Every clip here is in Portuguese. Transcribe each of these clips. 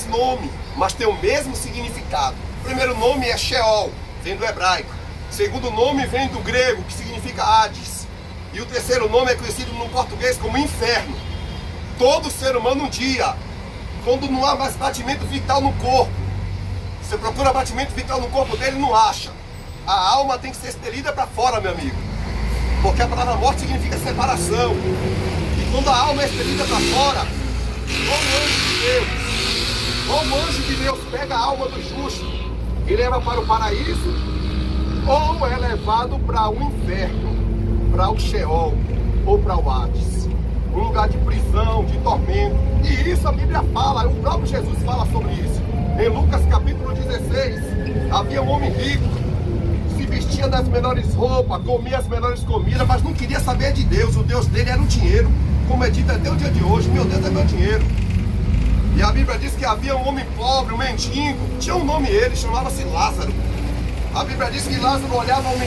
dois nomes, mas tem o mesmo significado. O primeiro nome é Sheol, vem do hebraico. O segundo nome vem do grego, que significa Hades. E o terceiro nome é conhecido no português como inferno. Todo ser humano um dia, quando não há mais batimento vital no corpo, você procura batimento vital no corpo dele, não acha. A alma tem que ser expelida para fora, meu amigo. Porque a palavra morte significa separação. E quando a alma é expelida para fora, como anjo de Deus pega a alma do justo e leva para o paraíso, ou é levado para o inferno, para o Sheol ou para o Hades, um lugar de prisão, de tormento. E isso a Bíblia fala, o próprio Jesus fala sobre isso. Em Lucas capítulo 16, havia um homem rico, se vestia das melhores roupas, comia as melhores comidas, mas não queria saber de Deus. O Deus dele era o dinheiro, como é dito até o dia de hoje: meu Deus é meu dinheiro. E a Bíblia diz que havia um homem pobre, um mendigo, tinha um nome ele, chamava-se Lázaro. A Bíblia diz que Lázaro olhava o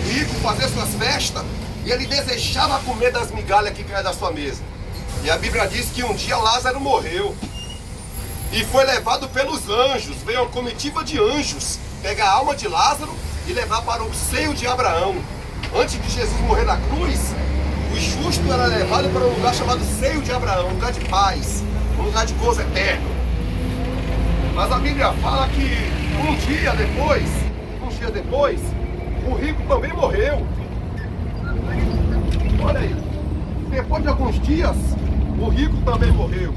rico fazer suas festas e ele desejava comer das migalhas que caem da sua mesa. E a Bíblia diz que um dia Lázaro morreu e foi levado pelos anjos. Veio uma comitiva de anjos pegar a alma de Lázaro e levar para o seio de Abraão. Antes de Jesus morrer na cruz, o justo era levado para um lugar chamado seio de Abraão, um lugar de paz, um lugar de gozo eterno. Mas a Bíblia fala que uns dias depois, o rico também morreu. Olha aí, depois de alguns dias, o rico também morreu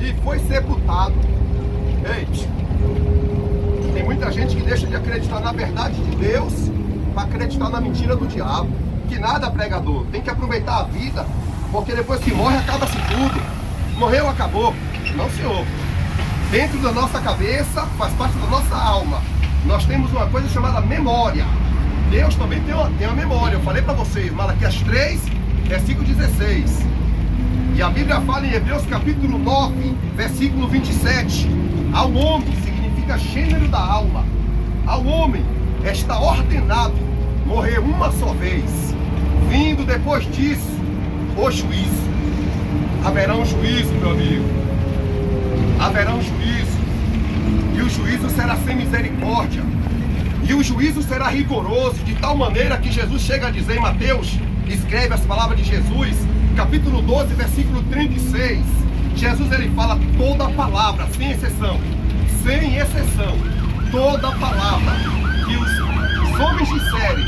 e foi sepultado. Gente, tem muita gente que deixa de acreditar na verdade de Deus para acreditar na mentira do diabo. Que nada, pregador, tem que aproveitar a vida, porque depois que morre acaba-se tudo. Morreu, acabou. Não, senhor. Dentro da nossa cabeça, faz parte da nossa alma, nós temos uma coisa chamada memória. Deus também tem uma memória. Eu falei para vocês, Malaquias 3, versículo 16. E a Bíblia fala em Hebreus capítulo 9, versículo 27. Ao homem significa gênero da alma. Ao homem está ordenado morrer uma só vez, vindo depois disso o juízo. Haverá um juízo, meu amigo. Haverá um juízo. E o juízo será sem misericórdia. E o juízo será rigoroso, de tal maneira que Jesus chega a dizer em Mateus, escreve as palavras de Jesus, capítulo 12, versículo 36. Jesus, ele fala toda palavra, sem exceção, toda palavra que os homens disserem,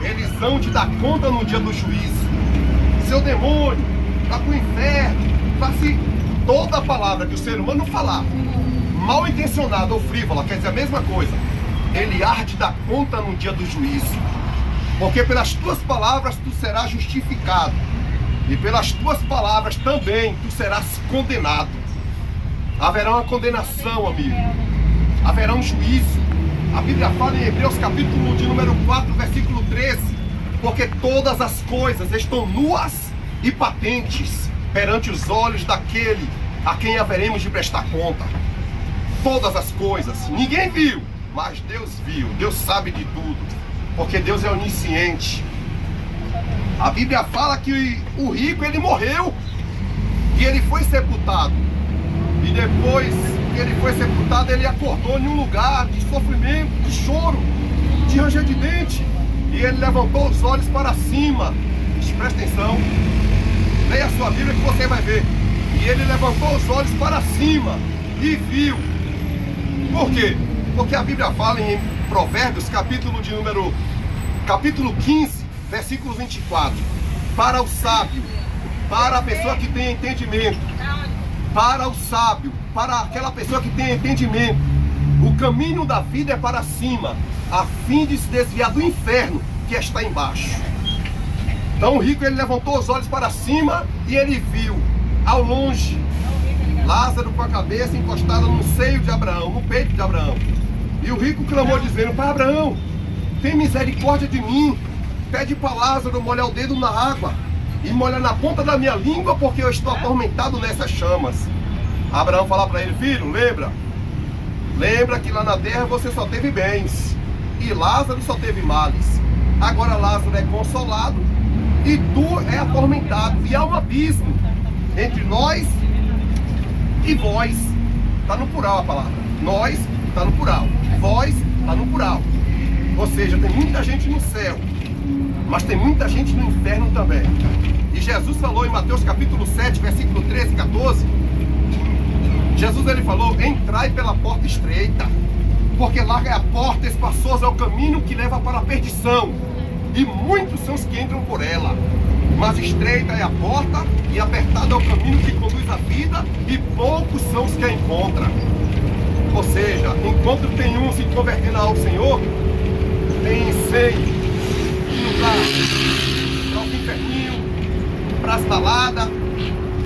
eles vão te dar conta no dia do juízo. Seu demônio, vá para o inferno, faça toda palavra que o ser humano falar, mal intencionada ou frívola, quer dizer a mesma coisa, ele há de dar conta no dia do juízo. Porque pelas tuas palavras tu serás justificado, e pelas tuas palavras também tu serás condenado. Haverá uma condenação, amigo. Haverá um juízo. A Bíblia fala em Hebreus capítulo de número 4, versículo 13. Porque todas as coisas estão nuas e patentes perante os olhos daquele a quem haveremos de prestar conta. Todas as coisas. Ninguém viu, mas Deus viu. Deus sabe de tudo. Porque Deus é onisciente. A Bíblia fala que o rico, ele morreu e ele foi sepultado. E depois que ele foi sepultado, ele acordou em um lugar de sofrimento, de choro, de ranger de dente. E ele levantou os olhos para cima. Presta atenção. Leia a sua Bíblia que você vai ver. E ele levantou os olhos para cima e viu. Por quê? Porque a Bíblia fala em Provérbios, capítulo 15, versículo 24. Para o sábio, para a pessoa que tem entendimento, para o sábio, para aquela pessoa que tem entendimento, o caminho da vida é para cima, a fim de se desviar do inferno que está embaixo. Então o rico, ele levantou os olhos para cima e ele viu, ao longe, Lázaro com a cabeça encostada no seio de Abraão, no peito de Abraão. E o rico clamou dizendo: Pai Abraão, tem misericórdia de mim, pede para Lázaro molhar o dedo na água e molhar na ponta da minha língua, porque eu estou atormentado nessas chamas. Abraão fala para ele: filho, lembra que lá na terra você só teve bens e Lázaro só teve males. Agora Lázaro é consolado e tu é atormentado, e há um abismo entre nós e vós. está no plural a palavra. Nós está no plural. Vós está no plural. Ou seja, tem muita gente no céu, mas tem muita gente no inferno também. E Jesus falou em Mateus capítulo 7, versículo 13 e 14. Jesus ele falou: entrai pela porta estreita, porque larga é a porta, espaçoso é o caminho que leva para a perdição, e muitos são os que entram por ela. Mas estreita é a porta e apertado é o caminho que conduz à vida, e poucos são os que a encontram. Ou seja, enquanto tem um se convertendo ao Senhor, tem 100 indo para o inferninho, para as baladas,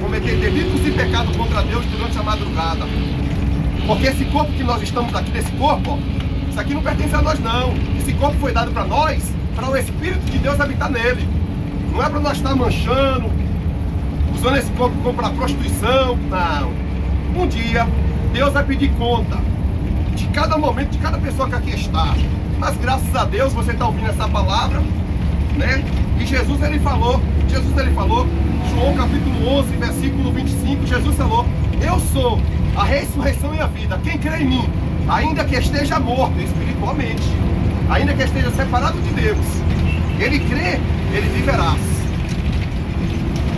cometer delitos e pecados contra Deus durante a madrugada. Porque esse corpo que nós estamos aqui, desse corpo, ó, isso aqui não pertence a nós não. Esse corpo foi dado para nós, para o Espírito de Deus habitar nele. Não é para nós estar manchando, usando esse corpo como para prostituição, não. Um dia, Deus vai pedir conta de cada momento, de cada pessoa que aqui está. Mas graças a Deus você está ouvindo essa palavra, né? E Jesus ele falou, João capítulo 11, versículo 25, Jesus falou: eu sou a ressurreição e a vida. Quem crê em mim, ainda que esteja morto espiritualmente, ainda que esteja separado de Deus, ele crê, ele viverá.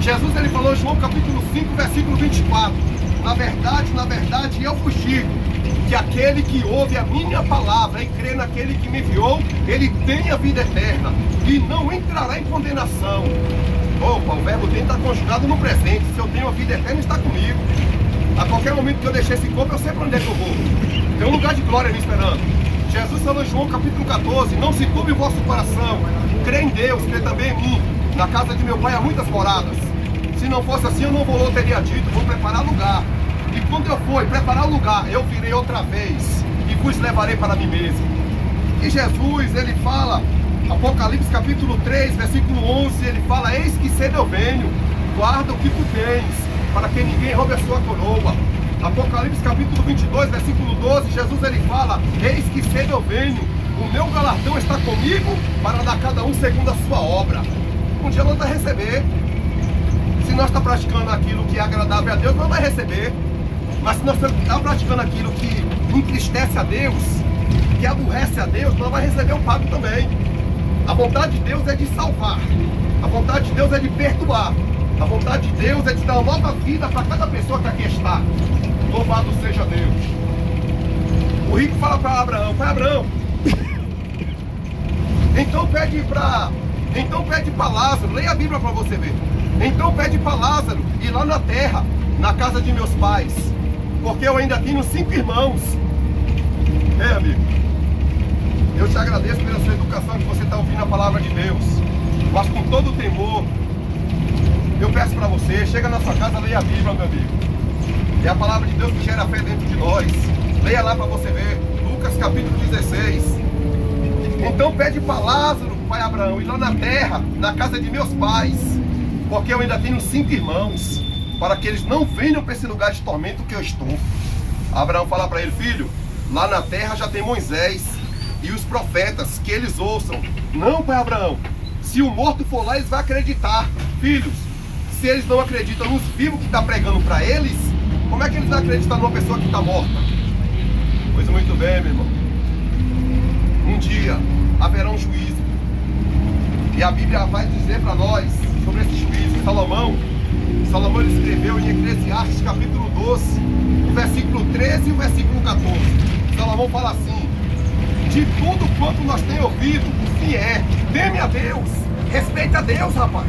Jesus ele falou, João capítulo 5, versículo 24: na verdade eu vos digo, que aquele que ouve a minha palavra e crê naquele que me enviou, ele tem a vida eterna e não entrará em condenação. Opa, o verbo tem está conjugado no presente. Se eu tenho a vida eterna, está comigo. A qualquer momento que eu deixar esse corpo, eu sei para onde é que eu vou. Tem um lugar de glória me esperando. Jesus falou em João capítulo 14: não se turbe o vosso coração, crê em Deus, crê também em mim. Na casa de meu pai há muitas moradas. Se não fosse assim, eu não vou, teria dito, vou preparar lugar. E quando eu for preparar o lugar, eu virei outra vez e vos levarei para mim mesmo. E Jesus, ele fala, Apocalipse capítulo 3, versículo 11, ele fala: eis que cedo eu venho, guarda o que tu tens, para que ninguém roube a sua coroa. Apocalipse capítulo 22, versículo 12, Jesus ele fala: eis que cedo eu venho, o meu galardão está comigo, para dar cada um segundo a sua obra. Um dia nós vamos receber. Se nós estamos praticando aquilo que é agradável a Deus, nós vamos receber. Mas se nós estamos praticando aquilo que entristece a Deus, que aborrece a Deus, nós vamos receber um pago também. A vontade de Deus é de salvar. A vontade de Deus é de perdoar. A vontade de Deus é de dar uma nova vida para cada pessoa que aqui está. Louvado seja Deus. O rico fala para Abraão: pai Abraão, então pede para Lázaro, leia a Bíblia para você ver. Então pede para Lázaro ir lá na terra, na casa de meus pais, porque eu ainda tenho 5 irmãos. Amigo, eu te agradeço pela sua educação, que você está ouvindo a palavra de Deus, mas com todo o temor, eu peço para você, chega na sua casa, leia a Bíblia, meu amigo. É a palavra de Deus que gera fé dentro de nós. Leia lá para você ver, Lucas capítulo 16. Então pede para Lázaro, pai Abraão, ir lá na terra, na casa de meus pais, porque eu ainda tenho 5 irmãos, para que eles não venham para esse lugar de tormento que eu estou. Abraão fala para ele: filho, lá na terra já tem Moisés e os profetas, que eles ouçam. Não, pai Abraão, se o morto for lá, eles vão acreditar. Filhos, se eles não acreditam nos vivos que está pregando para eles, como é que eles vão acreditar numa pessoa que está morta? Pois muito bem, meu irmão. Um dia haverá um juízo, e a Bíblia vai dizer para nós sobre esse juízo. Salomão ele escreveu em Eclesiastes capítulo 12, o versículo 13 e o versículo 14. Salomão fala assim: de tudo quanto nós temos ouvido, o fim é: teme a Deus, respeita a Deus, rapaz.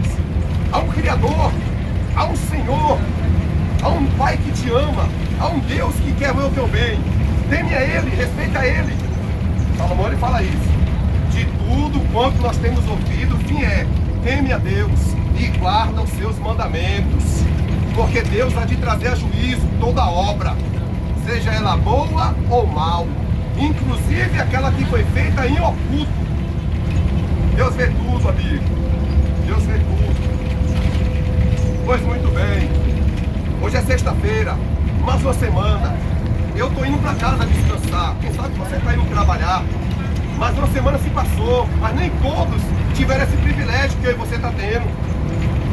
Há um Criador, há um Senhor, há um Pai que te ama, há um Deus que quer ver o teu bem. Teme a Ele, respeita a Ele. Salomão ele fala isso. De tudo quanto nós temos ouvido, o fim é: teme a Deus e guarda os seus mandamentos, porque Deus há de trazer a juízo toda obra, seja ela boa ou mal, inclusive aquela que foi feita em oculto. Deus vê tudo, amigo. Deus vê tudo. Pois muito bem, hoje é sexta-feira, mais uma semana. Eu estou indo para casa descansar. Quem sabe você está indo trabalhar, mas uma semana se passou, mas nem todos tiveram esse privilégio que eu e você está tendo,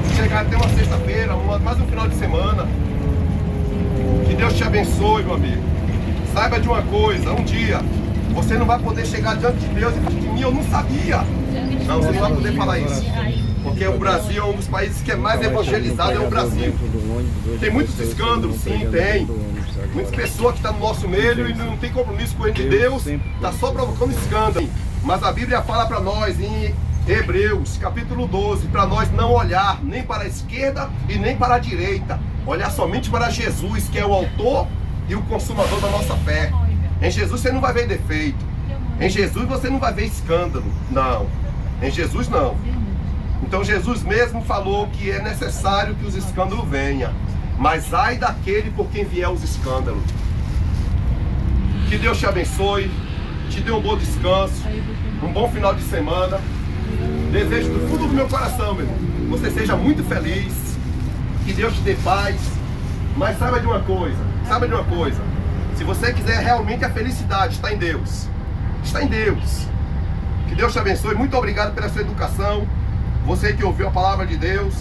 de chegar até uma sexta-feira, mais um final de semana. Que Deus te abençoe, meu amigo. Saiba de uma coisa, um dia você não vai poder chegar diante de Deus e falar de mim, eu não sabia. Não, você não vai poder falar isso. Porque o Brasil é um dos países que é mais evangelizado, é o Brasil. Tem muitos escândalos, sim, tem. Muitas pessoas que estão no nosso meio e não tem compromisso com o reino de Deus, está só provocando escândalo. Mas a Bíblia fala para nós em Hebreus, capítulo 12, para nós não olhar nem para a esquerda e nem para a direita. Olhar somente para Jesus, que é o autor e o consumador da nossa fé. Em Jesus você não vai ver defeito. Em Jesus você não vai ver escândalo. Não. Em Jesus não. Então Jesus mesmo falou que é necessário que os escândalos venham. Mas ai daquele por quem vier os escândalos. Que Deus te abençoe. Te dê um bom descanso. Um bom final de semana. Desejo do fundo do meu coração, meu irmão, que você seja muito feliz. Que Deus te dê paz. Mas saiba de uma coisa. Saiba de uma coisa. Se você quiser realmente a felicidade, está em Deus. Está em Deus. Que Deus te abençoe. Muito obrigado pela sua educação. Você que ouviu a palavra de Deus.